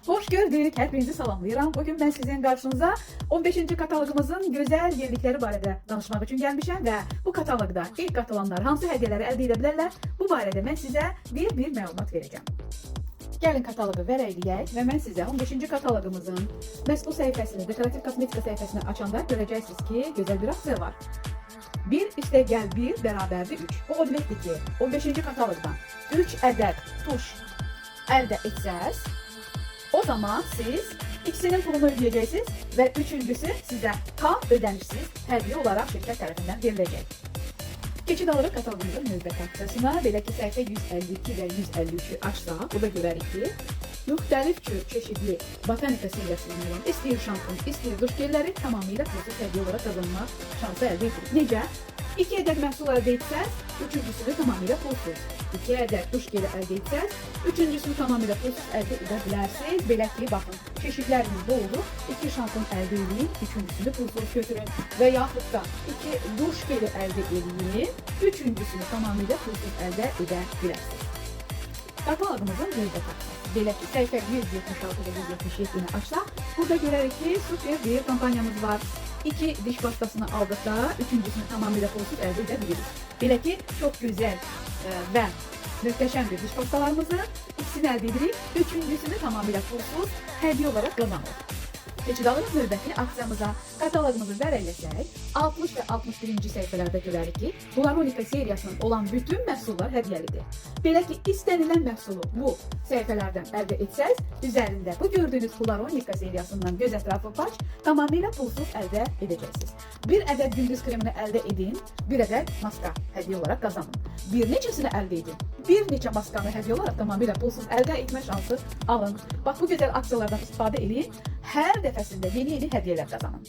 Hoş gördük. Hepinizi salamlayıram. Bugün ben sizin karşınıza 15. katalogumuzun güzel yerlikleri barədə danışmaq üçün gəlmişəm və bu katalogda ilk qatılanlar hansı hədiyyələri əldə edə bilərlər, bu barədə mən sizə bir məlumat verəcəm. Gəlin katalogu vərəkləyək və mən sizə 15. katalogumuzun məhsul səhifəsini, dekorativ kosmetika səhifəsini açanda görəcəksiniz ki, gözəl bir aksiya var. 1 üstə gəl 1 bərabərdir 3. Bu o deməkdir ki, 15. katalogdan 3 ədəd tuş əldə etsəz, o zaman siz ikisinin pulunu ödəyəcəksiniz və üçüncüsü sizə tam ödənişsiz hədiyyə olaraq şirkət tərəfindən veriləcək. Keçid alırıq katalogumuzun növbəti aksiyasına. Belə ki, səhifə 152 və 153-ü açsaq, burada görərik ki, müxtəlif çeşidli botanika seriyasından olan istəyir şampun, istəyir duş gelləri tamamilə pulsuz hədiyyə olaraq qazanmaq şansı əldə edilir. Necə? 2 ədəd məhsul əldə etsəz, üçüncüsünü tamamilə pulsuz. 2 ədəd duş geli əldə etsəz, üçüncüsünü tamamilə pulsuz əldə edə bilərsiniz. Belə ki, baxın, çeşidlərimiz boldur. 2 şampun əldə edin, üçüncüsünü pulsuz götürün və yaxud da 2 duş geli əldə edin, üçüncüsünü tamamilə pulsuz əldə edə bilərsiniz. Katalogumuzun növbəti aksiyası. Belə ki, səhifə 176 və 177-ni açsaq, burada görərik ki, super bir kampanyamız var. 2 diş pastasını aldıqda, üçüncüsünü tamamilə pulsuz əldə edə bilirik. Belə ki, çox gözəl və möhtəşəm bir diş pastalarımızı ikisini əldə edirik, üçüncüsünü tamamilə pulsuz hədiyyə olaraq qazanırıq. Keçid alırıq növbəti aksiyamıza. Katalogumuzu vərəqləsək, 60 və 61-ci səhifələrdə görərik ki, Bularonika seriyasının olan bütün məhsullar hədiyyəlidir. Belə ki, istənilən məhsulu bu səhifələrdən əldə etsəz, üzərində bu gördüyünüz Bularonika seriyasından göz ətrafı paç tamamilə pulsuz əldə edəcəksiniz. Bir ədəd gündüz kremini əldə edin, bir ədəd maska hədiyyə olaraq qazanın. Bir neçəsini əldə edin, bir neçə maskanı hədiyyə olaraq tamamilə pulsuz əldə etmə şansı alın. Bax, bu gözəl aksiyalardan istifadə edin, hər dəfəsində yeni hədiyyələr qazanın.